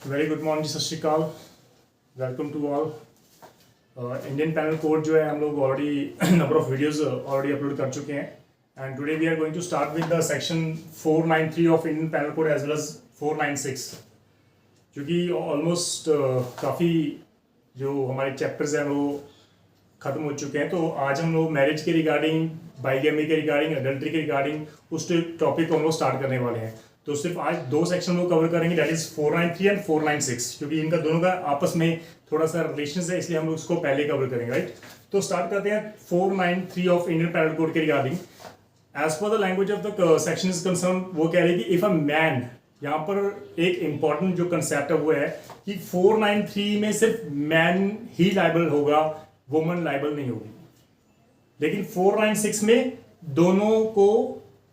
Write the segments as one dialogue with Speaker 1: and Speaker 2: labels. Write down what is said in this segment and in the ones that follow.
Speaker 1: Very good morning, Sat Sri Akal, welcome to all. Indian penal code जो है हम लोग already number of videos already upload कर चुके हैं and today we are going to start with the section 493 of Indian penal code as well as 496, जो कि almost काफ़ी जो हमारे चैप्टर्स हैं वो ख़त्म हो चुके हैं। तो आज हम लोग मैरिज के रिगार्डिंग, बाइगेमी के रिगार्डिंग, एडल्ट्री के रिगार्डिंग उस टॉपिक को हम लोग स्टार्ट करने वाले हैं। तो सिर्फ आज दो सेक्शन लोग कवर करेंगे, दैट इज 493 एंड 496, क्योंकि इनका दोनों का आपस में थोड़ा सा रिलेशन है, इसलिए हम लोग उसको पहले कवर करेंगे, राइट। तो स्टार्ट करते हैं 493 ऑफ इंडियन पैनल कोड के regarding. As per the language of the section is concern, वो कह रही है कि इफ अ मैन, यहाँ पर एक इंपॉर्टेंट जो कंसेप्ट है वो है कि 493 में सिर्फ मैन ही लाइबल होगा, वुमन लाइबल नहीं होगी। लेकिन 496 में दोनों को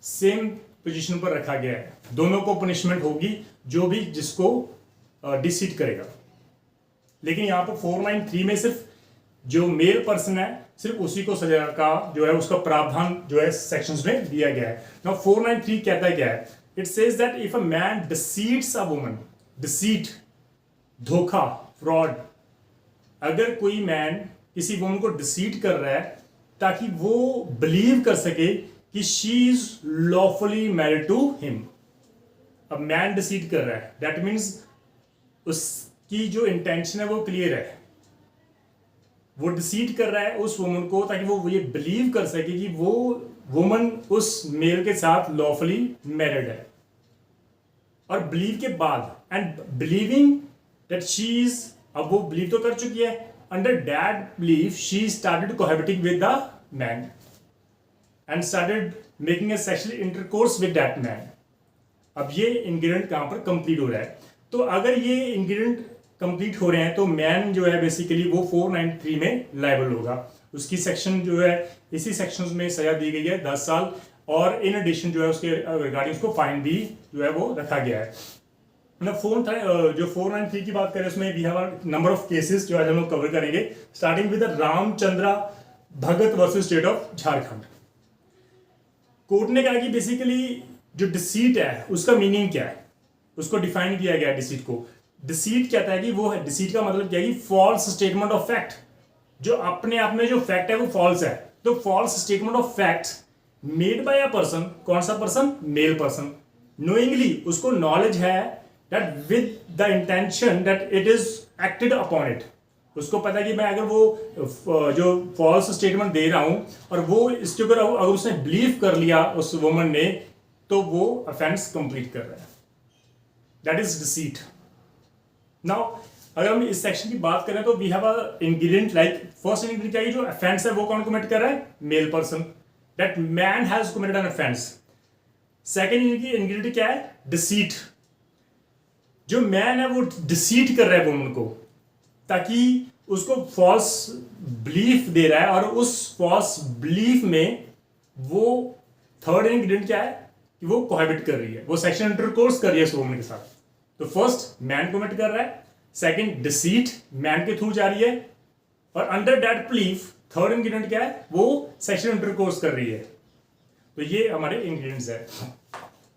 Speaker 1: सेम पोजीशन पर रखा गया है, दोनों को पनिशमेंट होगी जो भी जिसको डिसीट करेगा। लेकिन यहाँ पर 493 में सिर्फ जो मेल पर्सन है सिर्फ उसी को सजा का जो है उसका प्रावधान जो है सेक्शंस में दिया गया है। नाउ 493 कहता है क्या है? It says that if a man deceits a woman, deceit धोखा, फ्रॉड, अगर कोई मैन किसी वुमन को डिसीट कर रहा है ताकि वो बिलीव कर सके कि she is lawfully married to him. अब मैन डिसीड कर रहा है, दैट मीन्स उसकी जो इंटेंशन है वो क्लियर है, वो डिसीड कर रहा है उस वुमन को ताकि वो ये बिलीव कर सके कि वो वुमन उस मेल के साथ लॉफुली मैरिड है। और बिलीव के बाद, and believing that she is, अब वो बिलीव तो कर चुकी है, under that believe she started cohabiting with the man and started making a sexual intercourse with that man। अब ये इंग्रेडिएंट कहां पर कंप्लीट हो रहा है? तो अगर ये इंग्रेडिएंट कंप्लीट हो रहे हैं तो मैन जो है बेसिकली वो 493 में लायबल होगा। उसकी सेक्शन जो है इसी सेक्शंस में सजा दी गई है 10 साल, और इन एडिशन जो है उसके रिगार्डिंग उसको फाइन भी जो है वो रखा गया है। जो 493 की बात करें उसमें we have number of cases जो आज हम लोग कवर करेंगे, starting with Ramchandra Bhagat versus state of Jharkhand. Court ने कहा कि बेसिकली जो डिसीट है उसका मीनिंग क्या है, उसको डिफाइन किया गया है डिसीट को। डिसीट कहता है कि वो है, डिसीट का मतलब क्या है कि फॉल्स स्टेटमेंट ऑफ फैक्ट, जो अपने आप में जो फैक्ट है वो फॉल्स है। तो false statement of fact made by a person, कौन सा पर्सन? मेल पर्सन, नोइंगली, उसको नॉलेज है that with the intention that it is acted upon it. उसको पता है कि मैं अगर वो जो फॉल्स स्टेटमेंट दे रहा हूं और वो इसके ऊपर अगर उसने बिलीव कर लिया उस वुमन ने, तो वो ऑफेंस कंप्लीट कर रहा है, दैट इज डिसीट। नाउ अगर हम इस सेक्शन की बात करें तो we have a ingredient, like first ingredient क्या है, जो ऑफेंस है वो कौन कमिट कर रहा है? Male person, that man has committed an offence. Second ingredient क्या है? डिसीट, जो मैन है वो डिसीट कर रहा है वुमन को ताकि उसको फॉल्स बिलीफ दे रहा है, और उस फॉल्स बिलीफ में वो थर्ड इंग्रेडिएंट क्या है कि वो कोहैबिट कर रही है, वो सेक्सुअल इंटरकोर्स कर रही है उस वुमन के साथ। तो फर्स्ट मैन कमिट कर रहा है, सेकंड डिसीट मैन के थ्रू जा रही है, और under that belief third ingredient क्या है? वो सेक्सुअल इंटरकोर्स कर रही है। तो ये हमारे इंग्रेडिएंट्स है।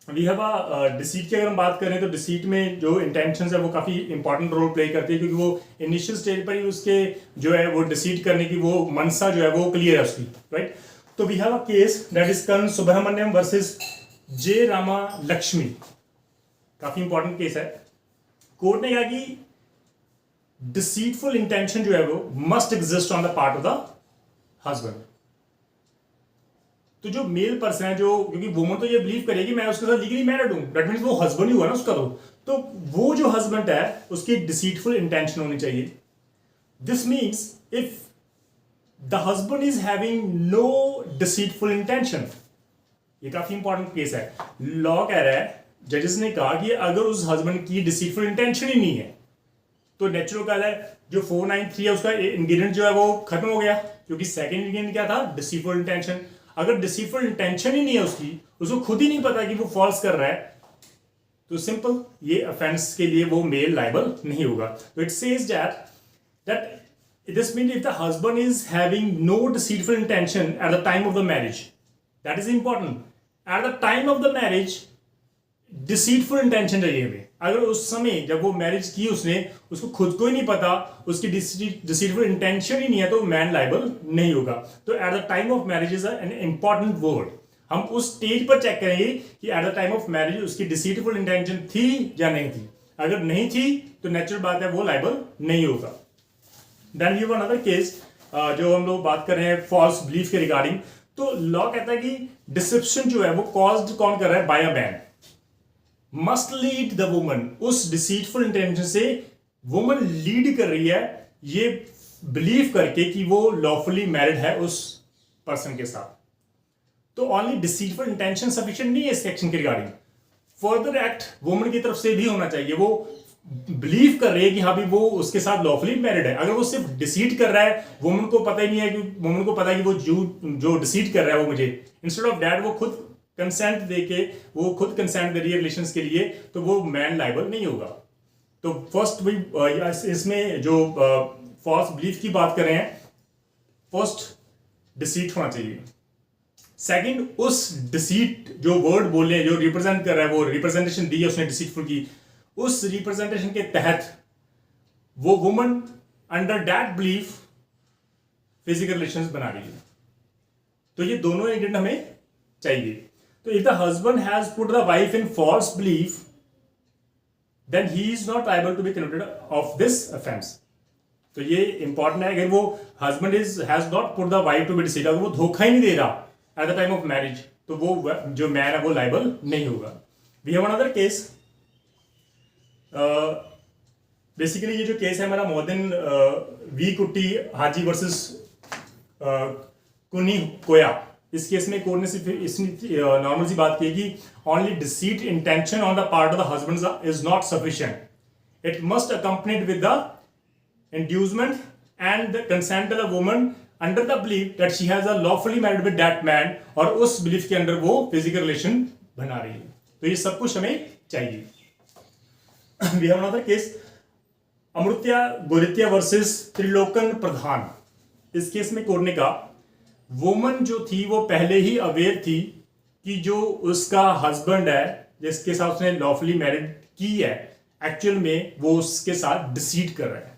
Speaker 1: वी हैव अ डिसीट की अगर हम बात करें तो डिसीट में जो इंटेंशंस है वो काफ़ी इंपॉर्टेंट रोल प्ले करती है, क्योंकि वो इनिशियल स्टेज पर ही उसके जो है वो डिसीट करने की वो मनसा जो है वो क्लियर है उसकी, राइट। तो we have a case that is Karna Subramaniam versus J Rama Lakshmi, काफ़ी इंपॉर्टेंट केस है। कोर्ट ने कहा कि डिसीटफुल इंटेंशन जो है वो must exist on the part of the husband. तो जो मेल पर्सन है, जो क्योंकि वुमन तो ये बिलीव करेगी मैं उसके साथ लीगली मैरिड हूं, दैट मींस वो हस्बैंड ही हुआ ना उसका। तो वो जो हस्बैंड है उसकी डिसीटफुल इंटेंशन होनी चाहिए। This means if the husband is having no deceitful intention, ये काफी इंपॉर्टेंट केस है। लॉ कह रहा है, जजेस ने कहा कि अगर उस हस्बैंड की डिसीटफुल इंटेंशन ही नहीं है तो नेचुरल कहा है जो 493 है उसका इंग्रेडिएंट जो है वो खत्म हो गया, क्योंकि सेकंड इंग्रेडिएंट क्या था? Deceitful intention. अगर डिसीटफुल इंटेंशन ही नहीं है उसकी, उसको खुद ही नहीं पता कि वो फॉल्स कर रहा है, तो सिंपल ये ऑफेंस के लिए वो मेल लायबल नहीं होगा। तो it says that this means if the husband is having no deceitful intention at the time of the marriage, that is important. At the time of the marriage deceitful intention चाहिए हमें। अगर उस समय जब वो मैरिज की उसने, उसको खुद को ही नहीं पता, उसकी डिसीटफुल इंटेंशन ही नहीं है, तो मैन लायबल नहीं होगा। तो eight the time of marriage is an important word. हम उस स्टेज पर चेक करेंगे कि eight the time of marriage उसकी डिसीटफुल इंटेंशन थी या नहीं थी। अगर नहीं थी तो नेचुरल बात है वो लायबल नहीं होगा। Then we have another case, जो हम लोग बात कर रहे हैं फॉल्स बिलीफ के रिगार्डिंग। तो लॉ कहता है कि डिसेप्शन जो है वो कॉज्ड कौन कर रहा है? By a man must lead the woman. उस डिसीटफुल इंटेंशन से वुमन लीड कर रही है ये बिलीव करके कि वो लॉफुली मैरिड है उस पर्सन के साथ। तो ओनली डिसीटफुल इंटेंशन सफिशिएंट नहीं है इस सेक्शन के रिगार्डिंग। फर्दर एक्ट वुमन की तरफ से भी होना चाहिए। वो बिलीव कर रही है कि हाँ भी वो उसके साथ लॉफुली मैरिड है। अगर वो सिर्फ डिसीट कर रहा है, वुमन को पता ही नहीं है कि वुमन को पता है कि वो जो डिसीट कर रहा है वो मुझे, इंस्टेड ऑफ दैट वो खुद कंसेंट देके, वो खुद कंसेंट दे रही है रिलेशंस के लिए, तो वो मैन लायबल नहीं होगा। तो फर्स्ट वही इसमें जो फॉल्स बिलीफ की बात कर रहे हैं, फर्स्ट डिसीट होना चाहिए। सेकंड, उस डिसीट जो वर्ड बोले, जो रिप्रेजेंट कर रहा है, वो रिप्रेजेंटेशन दी है उसने डिसीटफुल की, उस रिप्रेजेंटेशन के तहत वो woman under that belief physical relations बना रही है। तो ये दोनों इंग्रेडिएंट हमें चाहिए। तो if the husband has put the wife in false belief then he is not liable to be convicted of this offense. तो ये इंपॉर्टेंट है। अगर वो husband has not put the wife to be deceit, अगर वो धोखा ही नहीं दे रहा at the time of marriage, तो वो जो मैन है वो लायबल नहीं होगा। We have another case. Basically ये जो केस है हमारा मोहद्दीन वी कुट्टी हाजी वर्सेस कुनी कोया। इस केस में कोर्ट ने सिर्फ इसने नॉर्मल सी बात की कि only deceit intention on the part of the husband is not sufficient, it must accompanied with the inducement and the consent of the woman under the belief that she has a lawfully married with that man, और उस belief के अंदर वो physical relation बना रही है। तो ये सब कुछ हमें चाहिए। We have another case, Amritya Goritya versus Trilokan Pradhan. इस केस में कोर्ट ने कहा वुमन जो थी वो पहले ही अवेयर थी कि जो उसका हस्बैंड है जिसके साथ उसने लॉफुली मैरिड की है, एक्चुअल में वो उसके साथ डिसीट कर रहा है।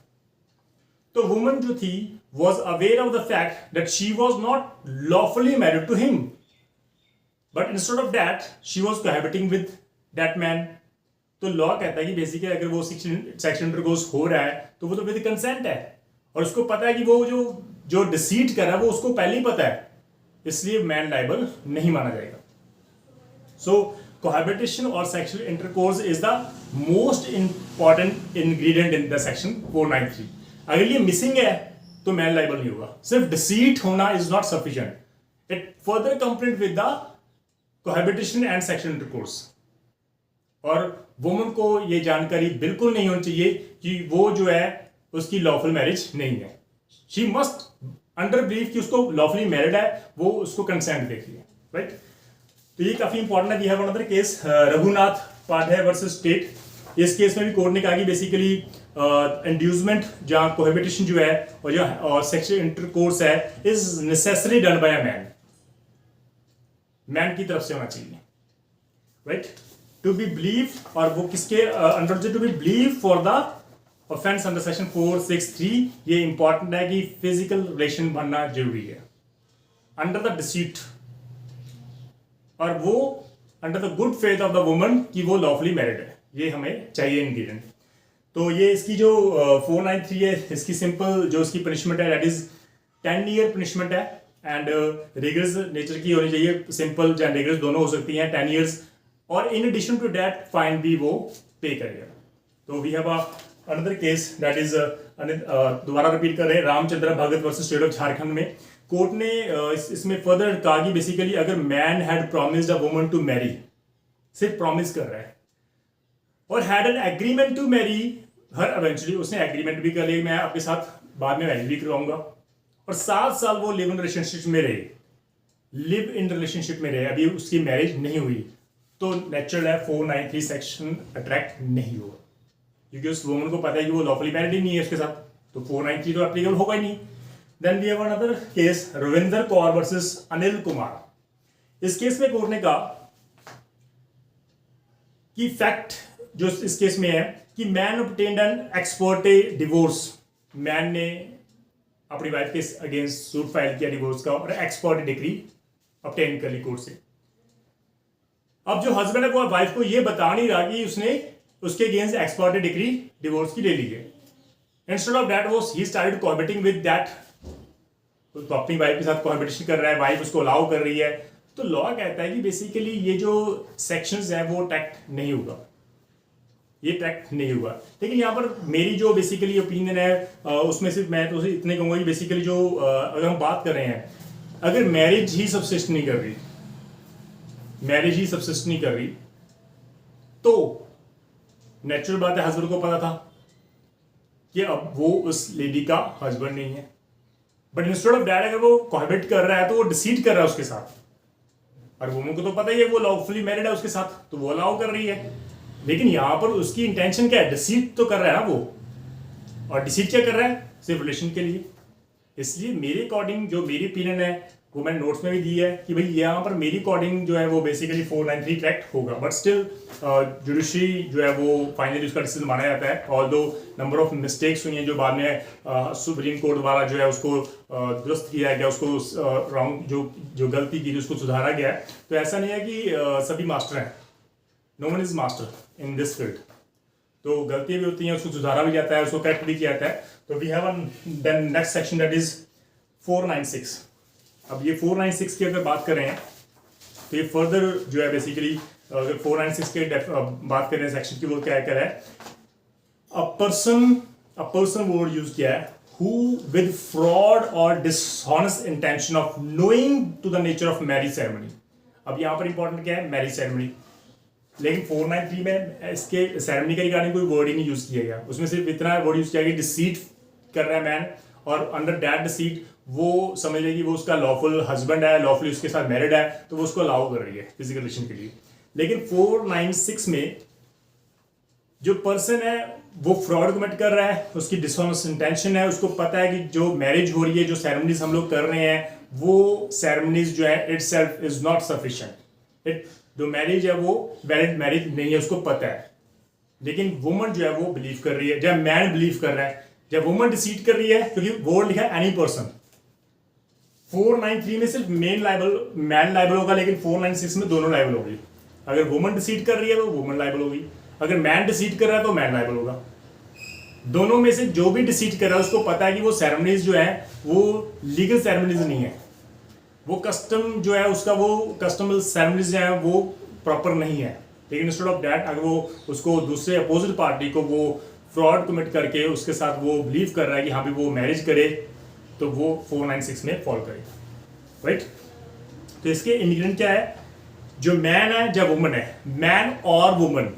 Speaker 1: तो वुमन जो थी was aware of the fact that she was not lawfully married to him, but instead of that she was cohabiting with that man. तो लॉ कहता है कि बेसिकली अगर वो सेक्शुअल इंटरकोर्स हो रहा है तो वो तो विद कंसेंट है, और उसको पता है कि वो जो डिसीट कर रहा है वो उसको पहले ही पता है, इसलिए मैन लायबल नहीं माना जाएगा। सो कोहैबिटेशन और sexual intercourse is the most important ingredient in the section 493। अगर ये मिसिंग है तो मैन लायबल नहीं होगा। सिर्फ डिसीट होना is not sufficient, it further complete with the cohabitation and sexual intercourse. और वुमन को ये जानकारी बिल्कुल नहीं होनी चाहिए कि वो जो है उसकी लॉफुल मैरिज नहीं है। शी मस्ट अंडर बिलीव कि उसको लॉफुली मैरिड है, वो उसको कंसेंट देखिए, राइट। तो ये काफी इंपॉर्टेंट है। We have another case, Raghunath Pathe versus state. इस केस में भी कोर्ट ने कहा कि बेसिकली इंड्यूसमेंट जहाँ कोहैबिटेशन जो है और जो सेक्सुअल इंटरकोर्स है is necessary done by a man, man की तरफ से होना चाहिए, राइट। टू बी बिलीव, और वो किसके अंडर से to be believe for the offense under section 463। ये इंपॉर्टेंट है कि फिजिकल रिलेशन बनना जरूरी है अंडर द डिसीट, और वो under the good faith of the woman कि वो लॉफुली मैरिड है। ये हमें चाहिए इंग्रेडिएंट। तो ये इसकी जो 493 है, इसकी सिंपल जो इसकी पनिशमेंट है दैट इज 10 ईयर पनिशमेंट है, एंड रिगरस नेचर की होनी चाहिए, सिंपल या रिगरस दोनों हो सकती हैं, 10 ईयर्स, और in addition to that fine भी वो पे करेगा। तो we have another case that is, दोबारा रिपीट कर रहे हैं, Ramchandra Bhagat versus state of Jharkhand में कोर्ट ने इसमें फर्दर कहा कि बेसिकली अगर man had promised a woman to marry, सिर्फ प्रॉमिस कर रहा है, और had an agreement to marry her eventually, उसने एग्रीमेंट भी कर लिया मैं आपके साथ बाद में मैरिज भी करवाऊंगा, और 7 साल वो लिव इन रिलेशनशिप में रहे, लिव इन रिलेशनशिप में रहे, अभी उसकी मैरिज नहीं हुई, तो नेचुरल है 493 सेक्शन अट्रैक्ट नहीं होगा, क्योंकि उस वुमन को पता है कि वो लॉफुली मैरिड ही नहीं है उसके साथ, तो 493 तो एप्लीकेबल होगा ही नहीं। Then we have another case, Ravinder Kaur versus Anil Kumar. इस केस में कोर्ट ने कहा कि फैक्ट जो इस केस में है कि man obtained an ex parte divorce, man ने अपनी वाइफ के अगेंस्ट सूट फाइल किया डिवोर्स का और एक्सपर्ट डिग्री ऑब्टेन कर ली कोर्ट से। अब जो हस्बैंड है वो वाइफ को ये बता नहीं रहा कि उसने उसके अगेंस्ट एक्सपर्ट डिग्री डिवोर्स की ले ली है। इंस्टेड ऑफ दैट वो he started cohabiting with that, तो अपनी वाइफ के साथ कोहैबिटेशन कर रहा है, वाइफ उसको अलाउ कर रही है। तो लॉ कहता है कि बेसिकली ये जो सेक्शंस है वो ट्रैक्ट नहीं होगा, ये ट्रैक्ट नहीं होगा। लेकिन यहाँ पर मेरी जो बेसिकली ओपिनियन है उसमें सिर्फ मैं तो इतने कहूँगा कि बेसिकली जो अगर हम बात कर रहे हैं, अगर मैरिज ही सबसिस्ट नहीं कर रही, मैरिज ही सबसिस्ट नहीं कर रही, तो नेचुरल बात है हस्बैंड को पता था कि अब वो उस लेडी का हस्बैंड नहीं है, बट इंस्टेड ऑफ दैट अगर वो कोहैबिट कर रहा है तो वो डिसीट कर रहा है उसके साथ, और वुमन को तो पता ही है वो लॉफुली मैरिड है उसके साथ, तो वो अलाउ कर रही है। लेकिन यहां पर उसकी इंटेंशन क्या है, डिसीट तो कर रहा है ना वो, और डिसीट क्या कर रहा है, सिर्फ रिलेशन के लिए। इसलिए मेरे अकॉर्डिंग जो मेरी ओपिनियन है वो मैंने नोट्स में भी दी है कि भाई यहाँ पर मेरी अकॉर्डिंग जो है वो बेसिकली 493 ट्रैक्ट होगा, बट स्टिल जुडिशरी जो है वो फाइनली उसका डिसीजन माना जाता है। ऑल्दो नंबर ऑफ मिस्टेक्स हुई हैं जो बाद में सुप्रीम कोर्ट द्वारा जो है उसको दुरुस्त किया गया, उसको रॉन्ग जो गलती की उसको सुधारा गया है। तो ऐसा नहीं है कि सभी मास्टर हैं, no one is master in this field, तो गलतियां भी होती हैं, उसको सुधारा भी जाता है, उसको करेक्ट भी किया जाता है। तो we have then next section that is 496। अब ये 496 की अगर बात करें तो ये फर्दर जो है बेसिकली अगर 496 के बात करें सेक्शन की, वो क्या कर है, अ पर्सन वर्ड यूज किया है who with fraud or dishonest intention of knowing to the nature of marriage ceremony। अब यहाँ पर इंपॉर्टेंट क्या है, मैरिज सेरेमनी। लेकिन 493 में इसके सेरेमनी के रिगार्डिंग कोई वर्ड ही नहीं यूज किया गया, उसमें सिर्फ इतना वर्ड यूज किया गया डिसीट कर रहा है मैन, और अंडर दैट डिसीट वो समझ लेगी वो उसका लॉफुल हस्बैंड है, लॉफुली उसके साथ मैरिड है, तो वो उसको अलाउ कर रही है फिजिकल रिलेशन के लिए। लेकिन 496 में जो पर्सन है वो फ्रॉड कमिट कर रहा है, उसकी डिसऑनेस्ट इंटेंशन है, उसको पता है कि जो मैरिज हो रही है, जो सेरेमनीज हम लोग कर रहे हैं, वो सेरेमनीज जो है इटसेल्फ इज नॉट सफिशिएंट, जो मैरिज है वो वैलिड मैरिज नहीं है, उसको पता है। लेकिन वुमन जो है वो बिलीव कर रही है, जब मैन बिलीव कर रहा है, जब वुमन डिसीट कर रही है, क्योंकि वर्ड लिखा है एनी पर्सन। 493 में सिर्फ मैन लाइबल होगा, लेकिन 496 में दोनों लाइबल होगी। अगर वुमन डिसीट कर रही है तो वुमन लाइबल होगी, अगर मैन डिसीट कर रहा है तो मैन लाइबल होगा। दोनों में से जो भी डिसीट कर रहा है उसको पता है कि वो सेरेमनीज जो है वो लीगल सेरेमनीज नहीं है, वो कस्टम जो है उसका वो कस्टमल सेरेमनीज जो है वो प्रॉपर नहीं है। लेकिन इंस्टेड ऑफ दैट अगर वो उसको दूसरे अपोजिट पार्टी को वो फ्रॉड कमिट करके उसके साथ वो बिलीव कर रहा है कि हाँ भी वो मैरिज करे, तो वो 496 में फॉल करेगा, राइट। तो इसके इंग्रेडिएंट क्या है, जो मैन है या वुमन है, मैन और woman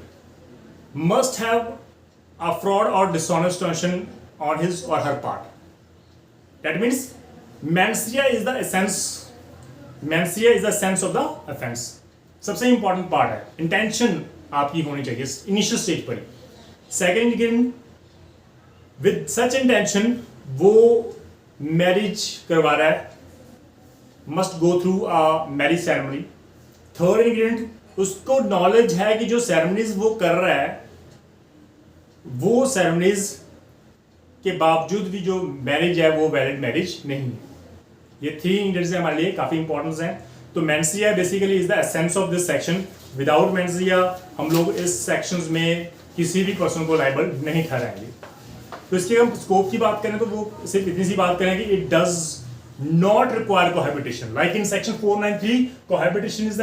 Speaker 1: must have a fraud और डिसऑनेस्ट इंटेंशन ऑन हिज और her part. That means mens rea is the essence, mens rea is the sense of the offence. सबसे इंपॉर्टेंट पार्ट है, इंटेंशन आपकी होनी चाहिए इनिशियल स्टेज पर। Second ingredient, with such intention वो marriage करवा रहा है, must go through a marriage ceremony. Third ingredient, उसको नॉलेज है कि जो सेरेमनीज वो कर रहा है वो सेरेमनीज के बावजूद भी जो मैरिज है वो वैलिड मैरिज नहीं है। ये 3 इंग्रेडिएंट्स हमारे लिए काफी इंपॉर्टेंट हैं। तो mens rea basically is the essence of this section. Without mens rea हम लोग इस सेक्शंस में किसी भी पर्सन को लायबल नहीं ठहराएंगे। तो इसके हम स्कोप की बात करें तो वो सिर्फ इतनी सी बात करें कि it does not require cohabitation. Like in section 493 cohabitation is the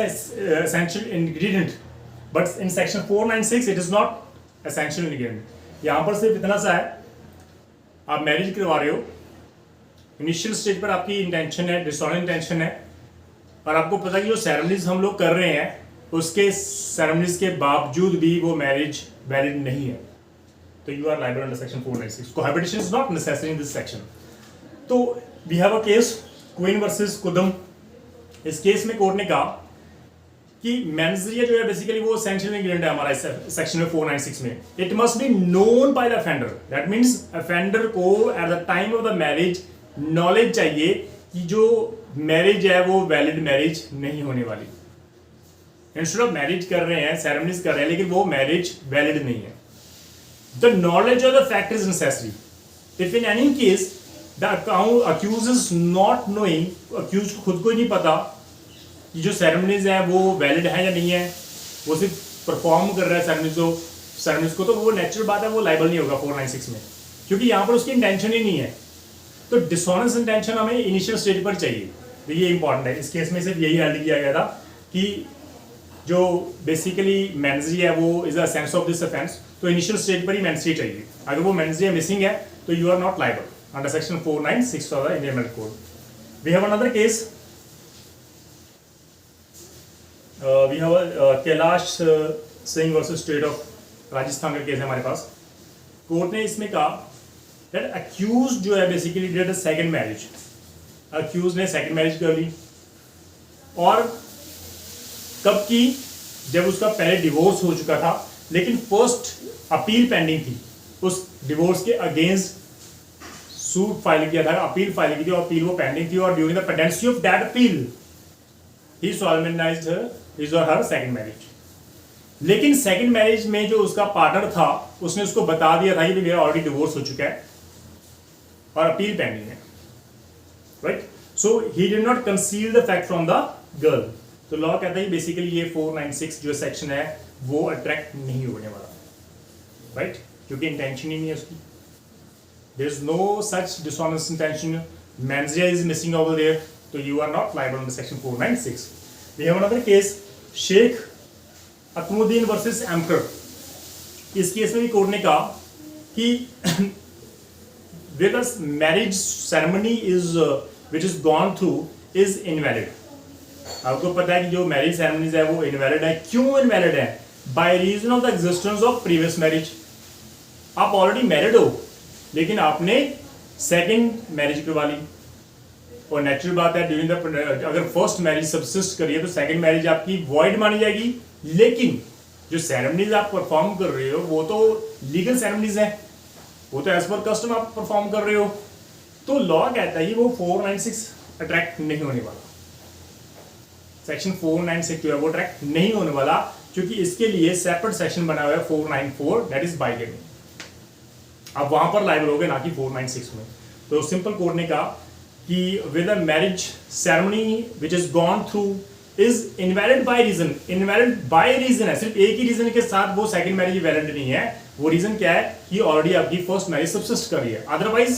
Speaker 1: essential ingredient, but in section 496 it is not essential ingredient. यहां पर सिर्फ इतना सा है, आप मैरिज करवा रहे हो, इनिशियल स्टेज पर आपकी इंटेंशन है, डिसऑनेस्ट इंटेंशन है, और आपको पता है कि जो सेरेमनीज हम लोग कर रहे हैं उसके सेरेमनीज के बावजूद भी वो मैरिज वैलिड नहीं है, तो you are liable under section 496। Cohabitation is not necessary in this section. तो we have a case queen versus कुदम। इस केस में कोर्ट ने कहा कि मेंसिया जो है बेसिकली वो एसेंशियल इंग्रेडिएंट है हमारा इस सेक्शन में 496 में। It must be known by the offender. That means offender को at the time of the marriage knowledge चाहिए कि जो मैरिज है वो वैलिड मैरिज नहीं होने वाली। इंस्टेड ऑफ मैरिज कर रहे हैं, सेरेमनीज कर रहे हैं, लेकिन वो मैरिज वैलिड नहीं है। The knowledge of the fact is necessary if in any case the accused is not knowing, accused को खुद को ही नहीं पता कि जो सेरेमनीज है वो वैलिड है या नहीं है, वो सिर्फ परफॉर्म कर रहा है सेरेमनीज को, तो वो नेचुरल बात है, वो लाइबल नहीं होगा 496 में, क्योंकि यहाँ पर उसकी इंटेंशन ही नहीं है। तो डिसऑनेस्ट इंटेंशन हमें इनिशियल स्टेज पर चाहिए, तो ये इंपॉर्टेंट है। इस केस में सिर्फ यही हेल्ड किया गया था कि जो बेसिकली मेंसरी है वो is a sense of this offense, तो इनिशियल स्टेज पर ही मेंसरी चाहिए। अगर वो मेंसरी मिसिंग है तो you are not liable under section 496 of the Indian penal code. We have another case, we have Kailash Singh versus state of Rajasthan का case है हमारे पास। कोर्ट ने इसमें कहा दैट अक्यूज जो है basically did a second marriage, accused ने सेकंड मैरिज कर ली, और कब की, जब उसका पहले डिवोर्स हो चुका था लेकिन फर्स्ट अपील पेंडिंग थी, उस डिवोर्स के अगेंस्ट सूट फाइल किया था, अपील फाइल की थी, और अपील वो पेंडिंग थी, और during the pendency of that appeal he solemnised his और हर सेकंड मैरिज। लेकिन सेकंड मैरिज में जो उसका पार्टनर था उसने उसको बता दिया था कि मेरा ऑलरेडी डिवोर्स हो चुका है और अपील पेंडिंग है, right? So he did not conceal the fact from the girl. तो लॉ कहता है बेसिकली ये 496 जो सेक्शन है वो अट्रैक्ट नहीं होने वाला, राइट? क्योंकि इंटेंशन ही नहीं है उसकी, there is no such dishonest intention, mens rea is missing over there, तो you are not liable under section 496। We have another case, Sheikh Akmuddin versus emperor. इस केस में भी कोर्ट ने कहा कि where the marriage ceremony is which is gone through is invalid। आपको पता है कि जो मैरिज सेरेमनीज है वो इनवैलिड है। क्यों इनवैलिड है? By reason of the existence of previous marriage. आप ऑलरेडी मैरिड हो लेकिन आपने सेकंड मैरिज करवा ली, और नेचुरल बात है ड्यूरिंग द, अगर फर्स्ट मैरिज सब्सिस्ट करिए तो सेकंड मैरिज आपकी वॉइड मानी जाएगी। लेकिन जो सेरेमनीज आप परफॉर्म कर रहे हो वो तो लीगल सेरेमनीज है, वो तो एज पर कस्टम आप परफॉर्म कर रहे हो, तो लॉ कहता है वो 496 अट्रैक्ट नहीं होने वाला, सेक्शन 496 जो है वो अट्रैक्ट नहीं होने वाला, क्योंकि इसके लिए सेपरेट सेक्शन बना हुआ है 494 दैट इज बाइगेमी। आप वहां पर लायबल हो गए, ना कि 496 में। तो सिंपल कोर्ट ने कहा कि with a marriage ceremony which is gone through is invalid by reason, invalid by reason है, सिर्फ एक ही रीजन के साथ वो सेकंड मैरिज वैलिड नहीं है। वो रीजन क्या है कि ऑलरेडी आपकी फर्स्ट मैरिज सब्सिस्ट कर रही है, अदरवाइज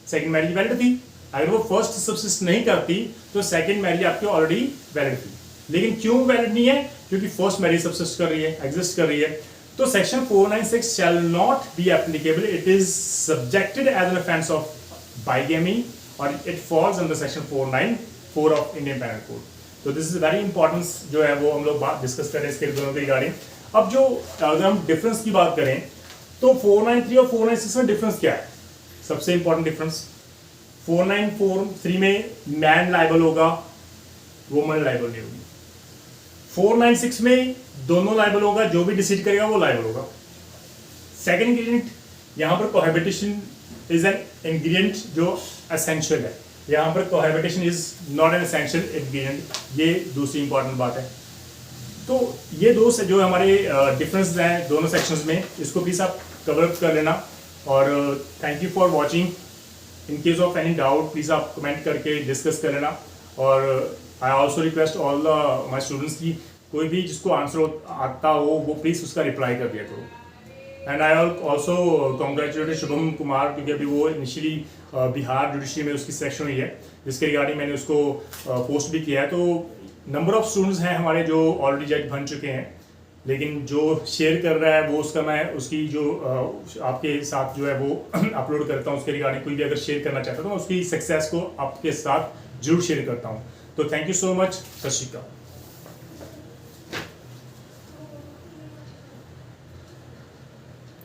Speaker 1: सेकंड मैरिज वैलिड थी। अगर वो फर्स्ट सब्सिस्ट नहीं करती तो सेकंड मैरिज आपकी ऑलरेडी वैलिड थी। लेकिन क्यों वैलिड नहीं है? क्योंकि फर्स्ट मैरिज सब्सिस्ट कर रही है, एग्जिस्ट कर रही है। तो section 496 shall not be applicable, it is subjected as an offence of bigamy, और it falls under section 494 of Indian penal code. तो दिस इज वेरी इंपॉर्टेंट जो है वो हम लोग बात डिस्कस करें इसके दोनों के रिगार्डिंग। अब जो अगर हम डिफरेंस की बात करें तो 493 और 496 में डिफरेंस क्या है? सबसे इंपॉर्टेंट डिफरेंस, 493 में मैन लायबल होगा, वुमन लायबल नहीं होगी। 496 में दोनों लायबल होगा, जो भी डिसीड करेगा वो लायबल होगा। सेकंड इंग्रेडिएंट, यहाँ पर कोहैबिटेशन इज एन इंग्रेडिएंट जो एसेंशियल है, यहाँ पर cohabitation is not an essential ingredient, ये दूसरी इंपॉर्टेंट बात है। तो ये दो से जो हमारे डिफरेंस हैं दोनों सेक्शंस में, इसको प्लीज़ आप कवर अप कर लेना। और thank you for watching. In case of any doubt please आप कमेंट करके डिस्कस कर लेना। और I also request all the my students की कोई भी जिसको आंसर आता हो वो प्लीज़ उसका रिप्लाई कर दिया करो। And I also congratulate Shubham Kumar, क्योंकि अभी वो इनिशियली बिहार जुडिशरी में उसकी सिलेक्शन हुई है, जिसके रिगार्डिंग मैंने उसको पोस्ट भी किया है। तो नंबर ऑफ स्टूडेंट्स हैं हमारे जो ऑलरेडी जज बन चुके हैं, लेकिन जो शेयर कर रहा है वो उसका मैं उसकी जो आपके साथ जो है वो अपलोड करता हूँ, उसके रिगार्डिंग कोई भी अगर शेयर करना चाहता हूँ तो मैं उसकी सक्सेस को आपके साथ जरूर शेयर करता हूँ। तो थैंक यू सो मच, सत श्री अकाल।